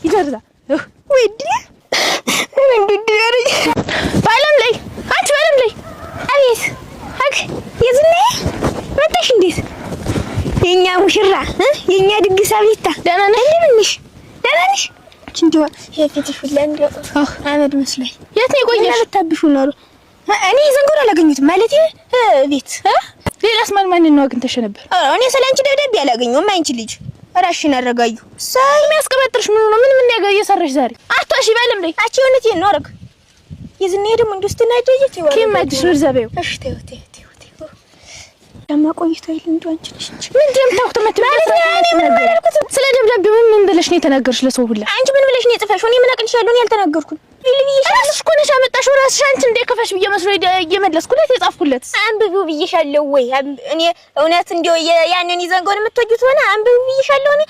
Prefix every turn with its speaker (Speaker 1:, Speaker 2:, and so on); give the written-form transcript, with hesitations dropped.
Speaker 1: ይደርዛ ወይድ እንድድር ባለም ላይ አንቺ ባለም ላይ አቤት አክ የዝኔ መጣሽ እንዴት የኛ ሙሽራ የኛ ድግስ አብይታ ደህና ነሽ እንደምንሽ ደህና ነሽ እንዴው የፊትሽ ሁላ እንደው አመድ መስለኝ የት ነው የቆየሽ ለታብሹ ነው እኔ ዘንጎራ አላገኙትም ማለት ቤት ሌላስ ማን ነው አግኝተሽ ነበር እኔ ስለአንቺ ደብዳቤ አላገኘሁም አንቺ ልጅ ራሽን አረጋዩ ሳይ የሚያስቀበጥርሽ ምን ያገ እየሰራሽ ዛሬ አታሺ ባለም ላይ አቺ እውነቴን ነው አረግ የዝኔ ደግሞ እንዱስትና ደየት ይወራ ከማድሽ ነው ዘበው እሺ ተው ለማ ቆይቶ ይልን እንደው አንቺ ነሽ ምን ደምታውት ስለ ደብዳቤው ምን ብለሽ ነው የተናገርሽ ለሰው ሁላ አንቺ ምን ብለሽ ነው የጽፈሽው እኔ ምን አቅልሻለሁ እኔ ያልተናገርኩኝ ይልብይሻለሽ እኮ ነሽ አመጣሽው ራስሽ አንቺ እንደከፈሽ በየመስሎ እየመለስኩለት የጻፍኩለት አንብቢው ብዬሻለሁ ወይ እኔ እውነት እንደው ያንን ይዘንጎን የምትወጁት ሆነ አንብቢው ብዬሻለሁ እኔ